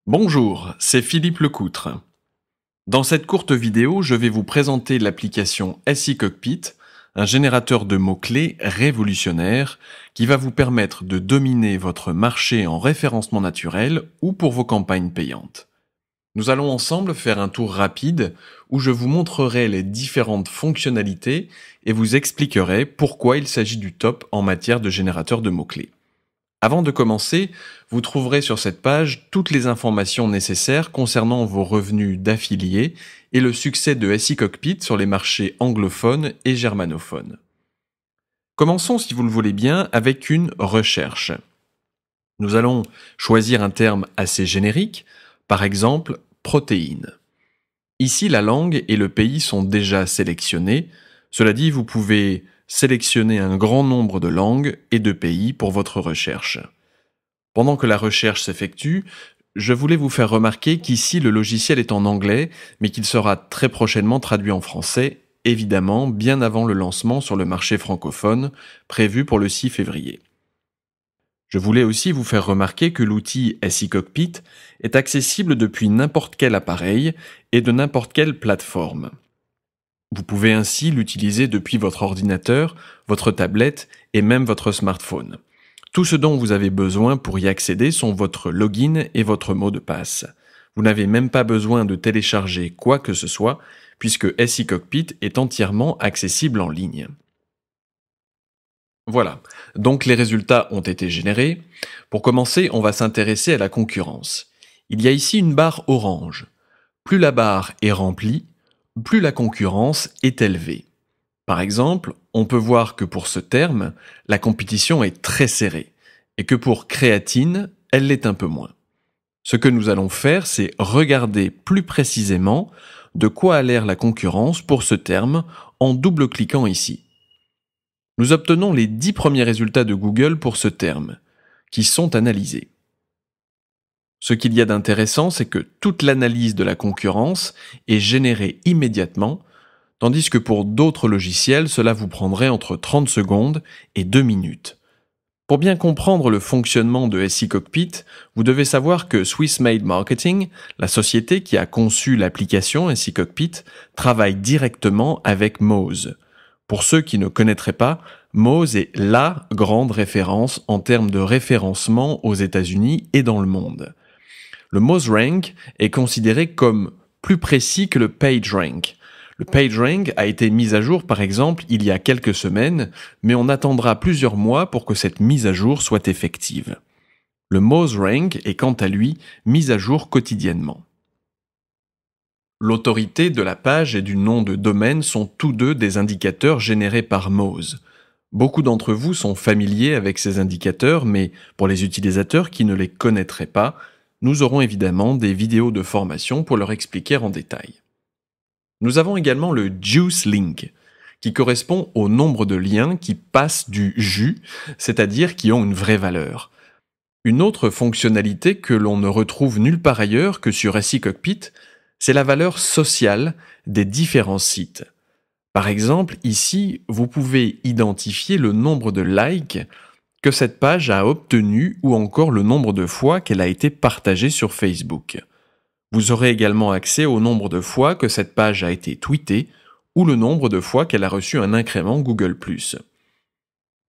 Bonjour, c'est Philippe Lecoutre. Dans cette courte vidéo, je vais vous présenter l'application SE Cockpit, un générateur de mots-clés révolutionnaire qui va vous permettre de dominer votre marché en référencement naturel ou pour vos campagnes payantes. Nous allons ensemble faire un tour rapide où je vous montrerai les différentes fonctionnalités et vous expliquerai pourquoi il s'agit du top en matière de générateur de mots-clés. Avant de commencer, vous trouverez sur cette page toutes les informations nécessaires concernant vos revenus d'affiliés et le succès de SE Cockpit sur les marchés anglophones et germanophones. Commençons, si vous le voulez bien, avec une recherche. Nous allons choisir un terme assez générique, par exemple protéines. Ici, la langue et le pays sont déjà sélectionnés. Cela dit, vous pouvez sélectionner un grand nombre de langues et de pays pour votre recherche. Pendant que la recherche s'effectue, je voulais vous faire remarquer qu'ici le logiciel est en anglais, mais qu'il sera très prochainement traduit en français, évidemment bien avant le lancement sur le marché francophone, prévu pour le 6 février. Je voulais aussi vous faire remarquer que l'outil SE Cockpit est accessible depuis n'importe quel appareil et de n'importe quelle plateforme. Vous pouvez ainsi l'utiliser depuis votre ordinateur, votre tablette et même votre smartphone. Tout ce dont vous avez besoin pour y accéder sont votre login et votre mot de passe. Vous n'avez même pas besoin de télécharger quoi que ce soit, puisque SE Cockpit est entièrement accessible en ligne. Voilà, donc les résultats ont été générés. Pour commencer, on va s'intéresser à la concurrence. Il y a ici une barre orange. Plus la barre est remplie, plus la concurrence est élevée. Par exemple, on peut voir que pour ce terme, la compétition est très serrée, et que pour créatine, elle l'est un peu moins. Ce que nous allons faire, c'est regarder plus précisément de quoi a l'air la concurrence pour ce terme en double-cliquant ici. Nous obtenons les 10 premiers résultats de Google pour ce terme, qui sont analysés. Ce qu'il y a d'intéressant, c'est que toute l'analyse de la concurrence est générée immédiatement, tandis que pour d'autres logiciels, cela vous prendrait entre 30 secondes et 2 minutes. Pour bien comprendre le fonctionnement de SE Cockpit, vous devez savoir que Swissmade Marketing, la société qui a conçu l'application SE Cockpit, travaille directement avec Moz. Pour ceux qui ne connaîtraient pas, Moz est LA grande référence en termes de référencement aux États-Unis et dans le monde. Le MozRank est considéré comme plus précis que le PageRank. Le PageRank a été mis à jour par exemple il y a quelques semaines, mais on attendra plusieurs mois pour que cette mise à jour soit effective. Le MozRank est quant à lui mis à jour quotidiennement. L'autorité de la page et du nom de domaine sont tous deux des indicateurs générés par Moz. Beaucoup d'entre vous sont familiers avec ces indicateurs, mais pour les utilisateurs qui ne les connaîtraient pas, nous aurons évidemment des vidéos de formation pour leur expliquer en détail. Nous avons également le Juice Link, qui correspond au nombre de liens qui passent du jus, c'est-à-dire qui ont une vraie valeur. Une autre fonctionnalité que l'on ne retrouve nulle part ailleurs que sur SE Cockpit, c'est la valeur sociale des différents sites. Par exemple, ici, vous pouvez identifier le nombre de likes que cette page a obtenu ou encore le nombre de fois qu'elle a été partagée sur Facebook. Vous aurez également accès au nombre de fois que cette page a été tweetée ou le nombre de fois qu'elle a reçu un incrément Google+.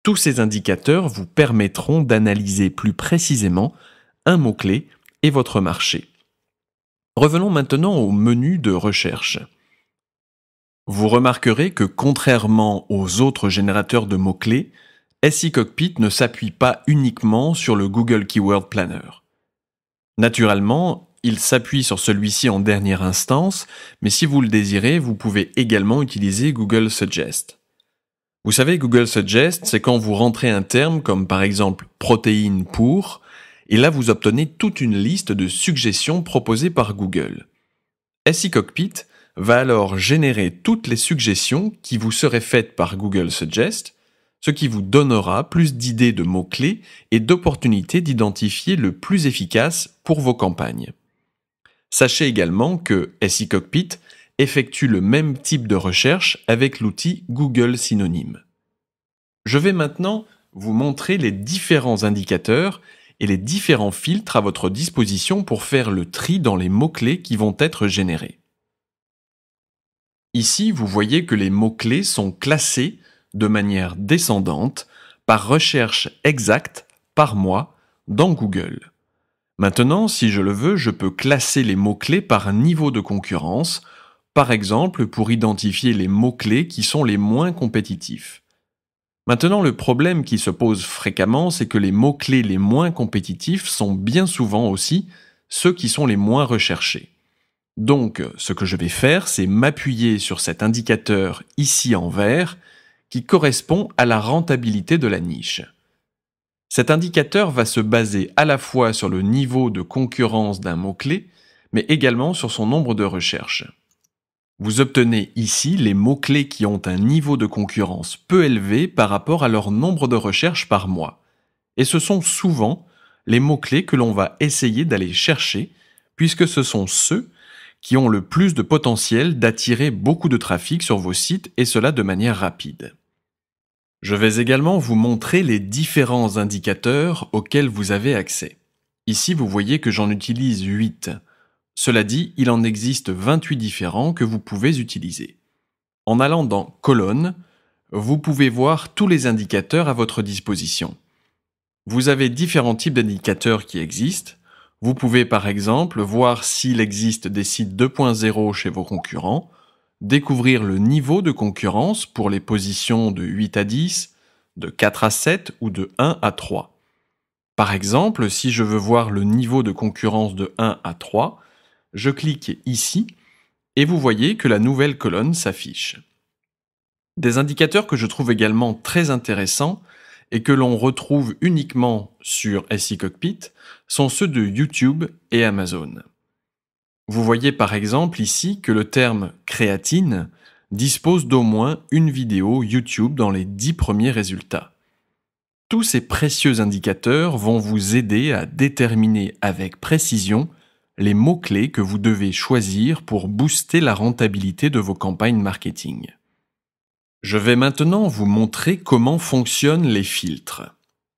Tous ces indicateurs vous permettront d'analyser plus précisément un mot-clé et votre marché. Revenons maintenant au menu de recherche. Vous remarquerez que contrairement aux autres générateurs de mots-clés, SE Cockpit ne s'appuie pas uniquement sur le Google Keyword Planner. Naturellement, il s'appuie sur celui-ci en dernière instance, mais si vous le désirez, vous pouvez également utiliser Google Suggest. Vous savez, Google Suggest, c'est quand vous rentrez un terme comme par exemple protéines pour, et là vous obtenez toute une liste de suggestions proposées par Google. SE Cockpit va alors générer toutes les suggestions qui vous seraient faites par Google Suggest, ce qui vous donnera plus d'idées de mots-clés et d'opportunités d'identifier le plus efficace pour vos campagnes. Sachez également que SE Cockpit effectue le même type de recherche avec l'outil Google Synonyme. Je vais maintenant vous montrer les différents indicateurs et les différents filtres à votre disposition pour faire le tri dans les mots-clés qui vont être générés. Ici, vous voyez que les mots-clés sont classés de manière descendante par recherche exacte par mois dans Google. Maintenant, si je le veux, je peux classer les mots-clés par niveau de concurrence, par exemple pour identifier les mots-clés qui sont les moins compétitifs. Maintenant, le problème qui se pose fréquemment, c'est que les mots-clés les moins compétitifs sont bien souvent aussi ceux qui sont les moins recherchés. Donc, ce que je vais faire, c'est m'appuyer sur cet indicateur ici en vert qui correspond à la rentabilité de la niche. Cet indicateur va se baser à la fois sur le niveau de concurrence d'un mot-clé, mais également sur son nombre de recherches. Vous obtenez ici les mots-clés qui ont un niveau de concurrence peu élevé par rapport à leur nombre de recherches par mois. Et ce sont souvent les mots-clés que l'on va essayer d'aller chercher, puisque ce sont ceux qui ont le plus de potentiel d'attirer beaucoup de trafic sur vos sites et cela de manière rapide. Je vais également vous montrer les différents indicateurs auxquels vous avez accès. Ici, vous voyez que j'en utilise 8. Cela dit, il en existe 28 différents que vous pouvez utiliser. En allant dans Colonnes, vous pouvez voir tous les indicateurs à votre disposition. Vous avez différents types d'indicateurs qui existent. Vous pouvez par exemple voir s'il existe des sites 2.0 chez vos concurrents, découvrir le niveau de concurrence pour les positions de 8 à 10, de 4 à 7 ou de 1 à 3. Par exemple, si je veux voir le niveau de concurrence de 1 à 3, je clique ici et vous voyez que la nouvelle colonne s'affiche. Des indicateurs que je trouve également très intéressants et que l'on retrouve uniquement sur SE Cockpit sont ceux de YouTube et Amazon. Vous voyez par exemple ici que le terme créatine dispose d'au moins une vidéo YouTube dans les 10 premiers résultats. Tous ces précieux indicateurs vont vous aider à déterminer avec précision les mots-clés que vous devez choisir pour booster la rentabilité de vos campagnes marketing. Je vais maintenant vous montrer comment fonctionnent les filtres.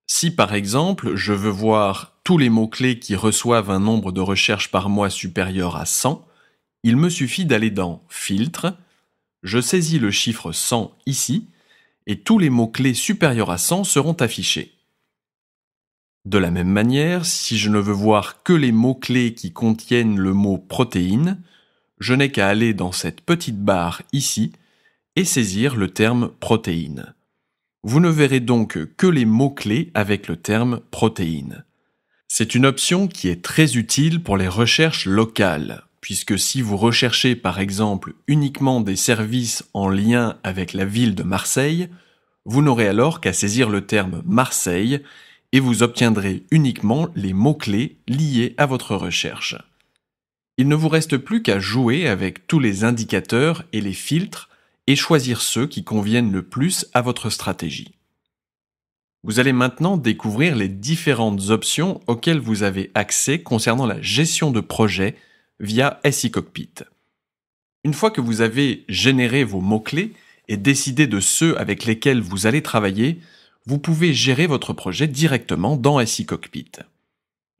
Si par exemple, je veux voir tous les mots-clés qui reçoivent un nombre de recherches par mois supérieur à 100, il me suffit d'aller dans Filtre, je saisis le chiffre 100 ici, et tous les mots-clés supérieurs à 100 seront affichés. De la même manière, si je ne veux voir que les mots-clés qui contiennent le mot protéine, je n'ai qu'à aller dans cette petite barre ici et saisir le terme protéine. Vous ne verrez donc que les mots-clés avec le terme protéine. C'est une option qui est très utile pour les recherches locales, puisque si vous recherchez par exemple uniquement des services en lien avec la ville de Marseille, vous n'aurez alors qu'à saisir le terme Marseille et vous obtiendrez uniquement les mots-clés liés à votre recherche. Il ne vous reste plus qu'à jouer avec tous les indicateurs et les filtres et choisir ceux qui conviennent le plus à votre stratégie. Vous allez maintenant découvrir les différentes options auxquelles vous avez accès concernant la gestion de projet via SE Cockpit. Une fois que vous avez généré vos mots-clés et décidé de ceux avec lesquels vous allez travailler, vous pouvez gérer votre projet directement dans SE Cockpit.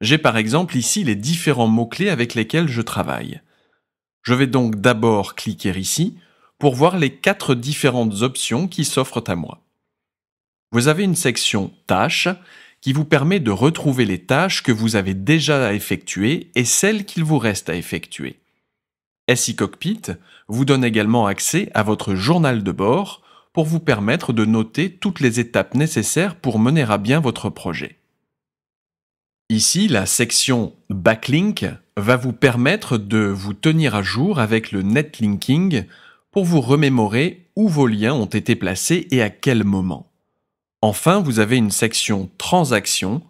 J'ai par exemple ici les différents mots-clés avec lesquels je travaille. Je vais donc d'abord cliquer ici pour voir les 4 différentes options qui s'offrent à moi. Vous avez une section Tâches qui vous permet de retrouver les tâches que vous avez déjà à effectuer et celles qu'il vous reste à effectuer. SE Cockpit vous donne également accès à votre journal de bord pour vous permettre de noter toutes les étapes nécessaires pour mener à bien votre projet. Ici, la section Backlink va vous permettre de vous tenir à jour avec le netlinking pour vous remémorer où vos liens ont été placés et à quel moment. Enfin, vous avez une section Transactions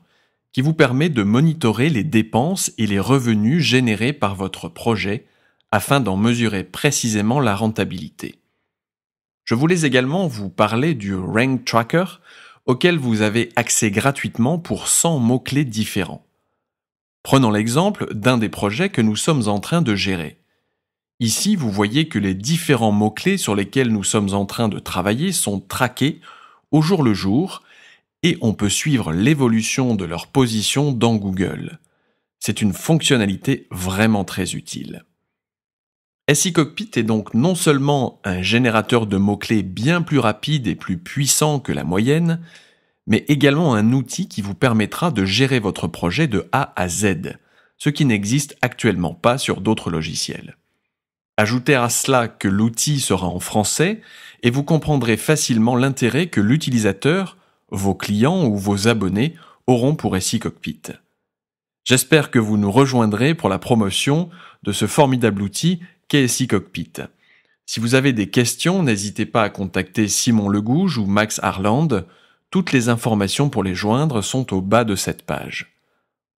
qui vous permet de monitorer les dépenses et les revenus générés par votre projet afin d'en mesurer précisément la rentabilité. Je voulais également vous parler du Rank Tracker auquel vous avez accès gratuitement pour 100 mots-clés différents. Prenons l'exemple d'un des projets que nous sommes en train de gérer. Ici, vous voyez que les différents mots-clés sur lesquels nous sommes en train de travailler sont traqués au jour le jour et on peut suivre l'évolution de leur position dans Google. C'est une fonctionnalité vraiment très utile. SE Cockpit est donc non seulement un générateur de mots-clés bien plus rapide et plus puissant que la moyenne, mais également un outil qui vous permettra de gérer votre projet de A à Z, ce qui n'existe actuellement pas sur d'autres logiciels. Ajoutez à cela que l'outil sera en français et vous comprendrez facilement l'intérêt que l'utilisateur, vos clients ou vos abonnés auront pour SE Cockpit. J'espère que vous nous rejoindrez pour la promotion de ce formidable outil qu'est SE Cockpit. Si vous avez des questions, n'hésitez pas à contacter Simon Legouge ou Max Harland. Toutes les informations pour les joindre sont au bas de cette page.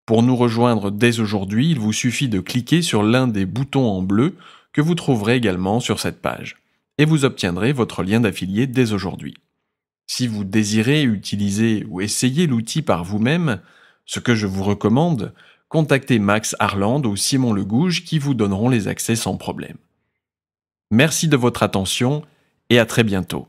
Pour nous rejoindre dès aujourd'hui, il vous suffit de cliquer sur l'un des boutons en bleu que vous trouverez également sur cette page, et vous obtiendrez votre lien d'affilié dès aujourd'hui. Si vous désirez utiliser ou essayer l'outil par vous-même, ce que je vous recommande, contactez Max Harland ou Simon Legouge qui vous donneront les accès sans problème. Merci de votre attention et à très bientôt.